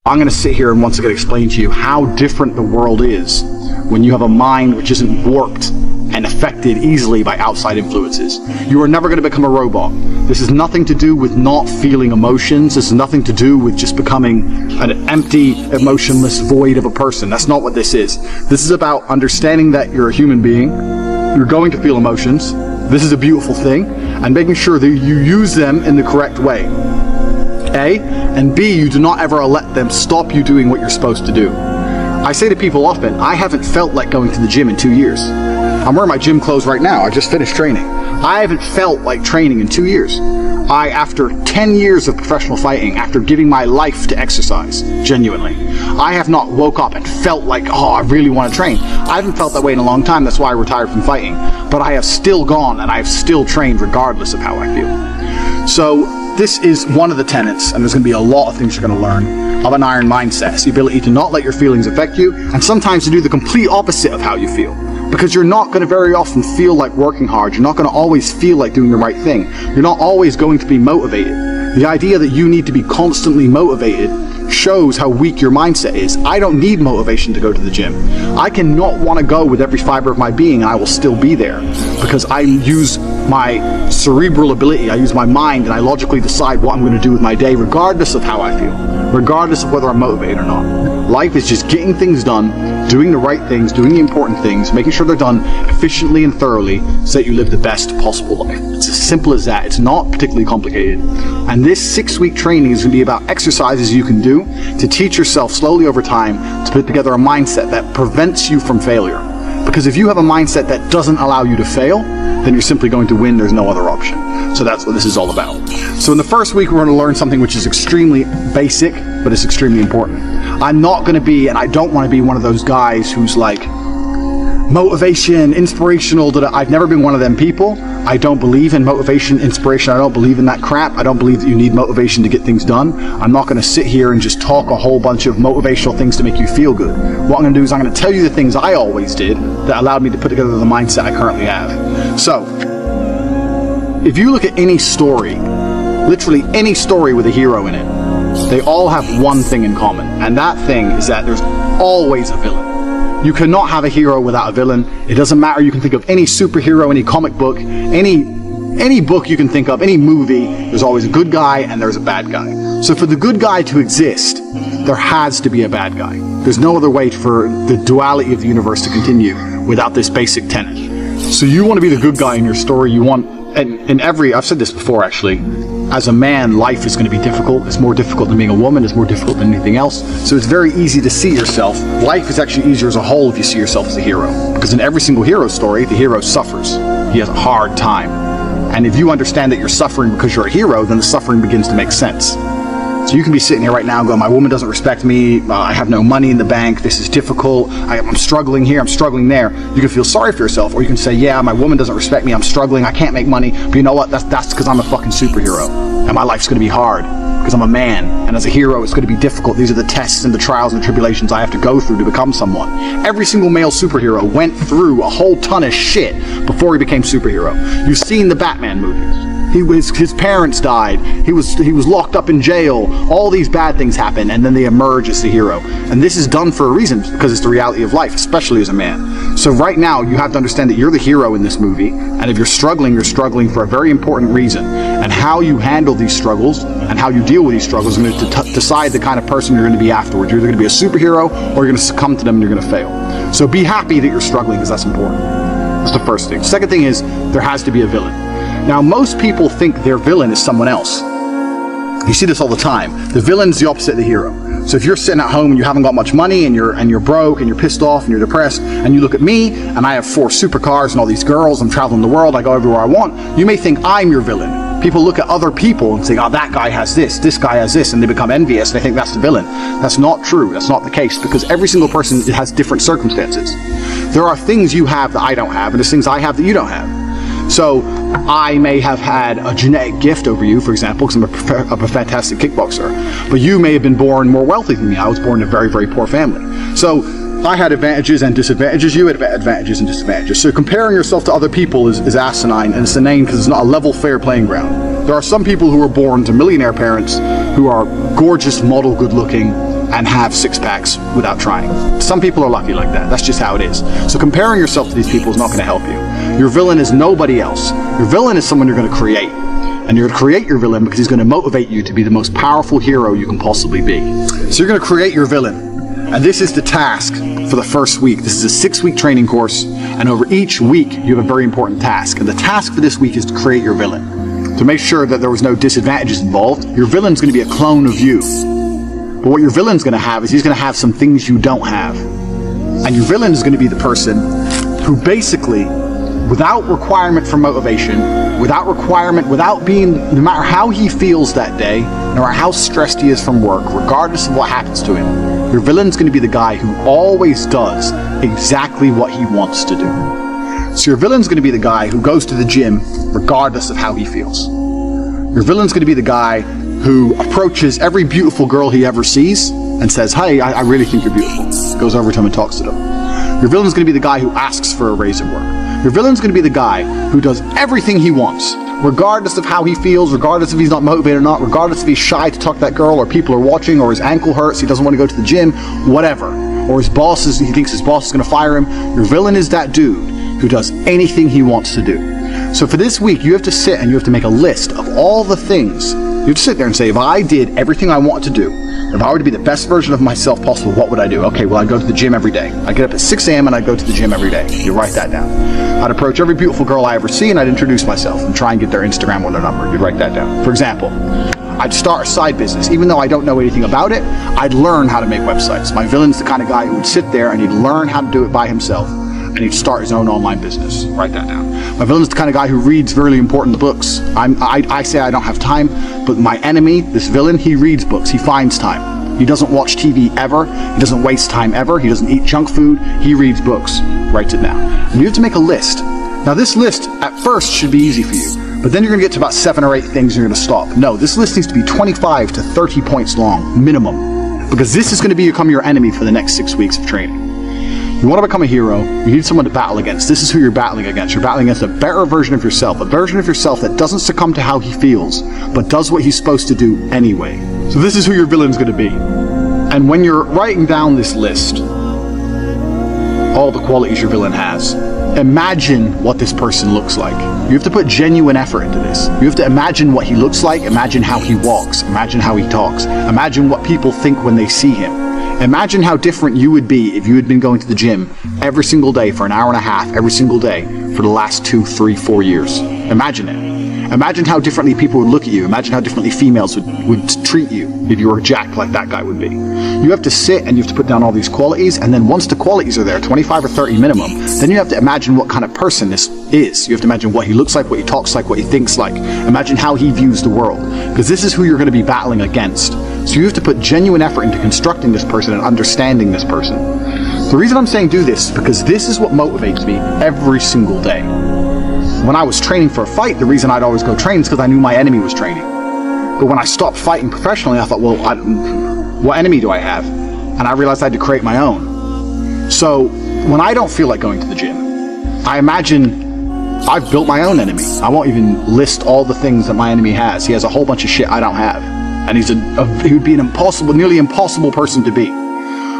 I'm going to sit here and once again explain to you how different the world is when you have a mind which isn't warped and affected easily by outside influences. You are never going to become a robot. This has nothing to do with not feeling emotions. This has nothing to do with just becoming an empty, emotionless void of a person. That's not what this is. This is about understanding that you're a human being. You're going to feel emotions. This is a beautiful thing. And making sure that you use them in the correct way. A. And B, you do not ever let them stop you doing what you're supposed to do. I say to people often, I haven't felt like going to the gym in 2 years. I'm wearing my gym clothes right now. I just finished training. I haven't felt like training in 2 years. After 10 years of professional fighting, after giving my life to exercise, genuinely, I have not woke up and felt like, oh, I really want to train. I haven't felt that way in a long time. That's why I retired from fighting. But I have still gone and I have still trained regardless of how I feel. So this is one of the tenets, and there's going to be a lot of things you're going to learn, of an iron mindset. It's the ability to not let your feelings affect you, and sometimes to do the complete opposite of how you feel. Because you're not going to very often feel like working hard. You're not going to always feel like doing the right thing. You're not always going to be motivated. The idea that you need to be constantly motivated shows how weak your mindset is. I don't need motivation to go to the gym. I cannot want to go with every fiber of my being and I will still be there. Because I use my cerebral ability, I use my mind, and I logically decide what I'm going to do with my day regardless of how I feel. Regardless of whether I'm motivated or not. Life is just getting things done, doing the right things, doing the important things, making sure they're done efficiently and thoroughly so that you live the best possible life. It's as simple as that. It's not particularly complicated. And this 6-week training is going to be about exercises you can do to teach yourself slowly over time to put together a mindset that prevents you from failure. Because if you have a mindset that doesn't allow you to fail, then you're simply going to win. There's no other option. So that's what this is all about. So in the first week, we're going to learn something which is extremely basic, but it's extremely important. I'm not going to be, and I don't want to be, one of those guys who's like motivation, inspirational. I've never been one of them people. I don't believe in motivation, inspiration. I don't believe in that crap. I don't believe that you need motivation to get things done. I'm not going to sit here and just talk a whole bunch of motivational things to make you feel good. What I'm going to do is I'm going to tell you the things I always did that allowed me to put together the mindset I currently have. So, if you look at any story, literally any story with a hero in it, they all have one thing in common, and that thing is that there's always a villain. You cannot have a hero without a villain. It doesn't matter. You can think of any superhero, any comic book, any book you can think of, any movie, there's always a good guy and there's a bad guy. So for the good guy to exist, there has to be a bad guy. There's no other way for the duality of the universe to continue without this basic tenet. So you want to be the good guy in your story. You want, and I've said this before actually, as a man, life is going to be difficult. It's more difficult than being a woman. It's more difficult than anything else. So it's very easy to see yourself. Life is actually easier as a whole if you see yourself as a hero. Because in every single hero story, the hero suffers. He has a hard time. And if you understand that you're suffering because you're a hero, then the suffering begins to make sense. So you can be sitting here right now going, my woman doesn't respect me, I have no money in the bank, this is difficult, I'm struggling here, I'm struggling there. You can feel sorry for yourself, or you can say, yeah, my woman doesn't respect me, I'm struggling, I can't make money, but you know what, that's because I'm a fucking superhero, and my life's going to be hard, because I'm a man, and as a hero it's going to be difficult. These are the tests and the trials and tribulations I have to go through to become someone. Every single male superhero went through a whole ton of shit before he became superhero. You've seen the Batman movies. His parents died, he was locked up in jail, all these bad things happen, and then they emerge as the hero. And this is done for a reason, because it's the reality of life, especially as a man. So right now, you have to understand that you're the hero in this movie, and if you're struggling for a very important reason. And how you handle these struggles, and how you deal with these struggles, is going to decide the kind of person you're going to be afterwards. You're either going to be a superhero, or you're going to succumb to them and you're going to fail. So be happy that you're struggling, because that's important. That's the first thing. Second thing is, there has to be a villain. Now, most people think their villain is someone else. You see this all the time. The villain's the opposite of the hero. So if you're sitting at home and you haven't got much money and you're broke and you're pissed off and you're depressed, and you look at me and I have 4 supercars and all these girls, I'm traveling the world, I go everywhere I want, you may think I'm your villain. People look at other people and say, oh, that guy has this guy has this, and they become envious and they think that's the villain. That's not true. That's not the case, because every single person has different circumstances. There are things you have that I don't have, and there's things I have that you don't have. So I may have had a genetic gift over you, for example, because I'm a fantastic kickboxer, but you may have been born more wealthy than me. I was born in a very, very poor family. So I had advantages and disadvantages, you had advantages and disadvantages. So comparing yourself to other people is asinine, and it's inane because it's not a level, fair playing ground. There are some people who were born to millionaire parents who are gorgeous, model, good looking, and have six packs without trying. Some people are lucky like that. That's just how it is. So comparing yourself to these people is not going to help you. Your villain is nobody else. Your villain is someone you're going to create. And you're going to create your villain because he's going to motivate you to be the most powerful hero you can possibly be. So you're going to create your villain. And this is the task for the first week. This is a 6-week training course. And over each week, you have a very important task. And the task for this week is to create your villain. To make sure that there was no disadvantages involved, your villain's going to be a clone of you. But what your villain's going to have is he's going to have some things you don't have. And your villain is going to be the person who basically, without requirement for motivation, without being, no matter how he feels that day, no matter how stressed he is from work, regardless of what happens to him, your villain's going to be the guy who always does exactly what he wants to do. So your villain's going to be the guy who goes to the gym regardless of how he feels. Your villain's going to be the guy who approaches every beautiful girl he ever sees and says, "Hey, I really think you're beautiful." Goes over to him and talks to them. Your villain's going to be the guy who asks for a raise at work. Your villain's going to be the guy who does everything he wants, regardless of how he feels, regardless if he's not motivated or not, regardless if he's shy to talk to that girl, or people are watching, or his ankle hurts, he doesn't want to go to the gym, whatever. Or he thinks his boss is going to fire him. Your villain is that dude who does anything he wants to do. So for this week, you have to sit and you have to make a list of all the things. You have to sit there and say, if I did everything I want to do, if I were to be the best version of myself possible, what would I do? Okay, well, I'd go to the gym every day. I'd get up at 6 a.m. and I'd go to the gym every day. You write that down. I'd approach every beautiful girl I ever see and I'd introduce myself and try and get their Instagram or their number. You'd write that down. For example, I'd start a side business. Even though I don't know anything about it, I'd learn how to make websites. My villain's the kind of guy who would sit there and he'd learn how to do it by himself, and he'd start his own online business. Write that down. My villain's the kind of guy who reads really important books. I say I don't have time, but my enemy, this villain, he reads books. He finds time. He doesn't watch TV ever. He doesn't waste time ever. He doesn't eat junk food. He reads books. Writes it down. And you have to make a list. Now this list at first should be easy for you, but then you're going to get to about 7 or 8 things and you're going to stop. No, this list needs to be 25 to 30 points long, minimum, because this is going to become your enemy for the next 6 weeks of training. You want to become a hero, you need someone to battle against. This is who you're battling against. You're battling against a better version of yourself, a version of yourself that doesn't succumb to how he feels, but does what he's supposed to do anyway. So this is who your villain's going to be. And when you're writing down this list, all the qualities your villain has, imagine what this person looks like. You have to put genuine effort into this. You have to imagine what he looks like, imagine how he walks, imagine how he talks, imagine what people think when they see him. Imagine how different you would be if you had been going to the gym every single day for an hour and a half every single day for the last 2, 3, 4 years. Imagine it. Imagine how differently people would look at you. Imagine how differently females would treat you if you were jacked like that guy would be. You have to sit and you have to put down all these qualities, and then once the qualities are there, 25 or 30 minimum, then you have to imagine what kind of person this is. You have to imagine what he looks like, what he talks like, what he thinks like. Imagine how he views the world, because this is who you're going to be battling against. So you have to put genuine effort into constructing this person and understanding this person. The reason I'm saying do this is because this is what motivates me every single day. When I was training for a fight, the reason I'd always go train is because I knew my enemy was training. But when I stopped fighting professionally, I thought, well, what enemy do I have? And I realized I had to create my own. So when I don't feel like going to the gym, I imagine I've built my own enemy. I won't even list all the things that my enemy has. He has a whole bunch of shit I don't have. And he would be an nearly impossible person to be.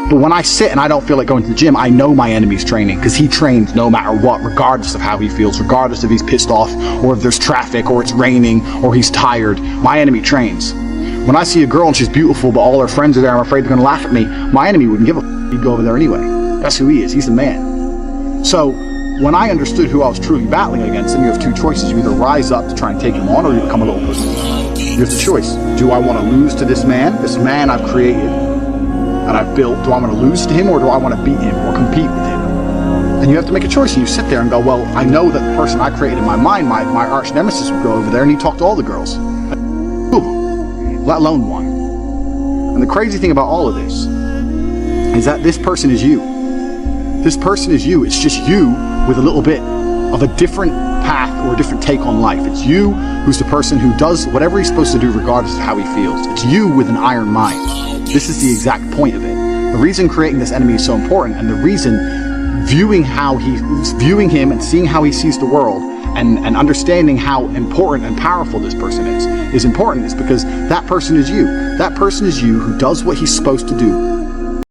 But when I sit and I don't feel like going to the gym, I know my enemy's training, because he trains no matter what, regardless of how he feels, regardless if he's pissed off, or if there's traffic, or it's raining, or he's tired. My enemy trains. When I see a girl and she's beautiful, but all her friends are there, I'm afraid they're going to laugh at me, my enemy wouldn't give a f***. He'd go over there anyway. That's who he is. He's the man. So when I understood who I was truly battling against, then you have 2 choices. You either rise up to try and take him on, or you become a little pussy. You have the choice. Do I want to lose to this man I've created and I've built? Do I want to lose to him, or do I want to beat him or compete with him? And you have to make a choice, and you sit there and go, well, I know that the person I created in my mind, my arch nemesis, would go over there and he'd talk to all the girls. 2 of them, let alone 1. And the crazy thing about all of this is that this person is you. This person is you. It's just you with a little bit of a different path or a different take on life. It's you who's the person who does whatever he's supposed to do regardless of how he feels. It's you with an iron mind. This is the exact point of it. The reason creating this enemy is so important, and the reason viewing him and seeing how he sees the world and understanding how important and powerful this person is important is because that person is you. That person is you who does what he's supposed to do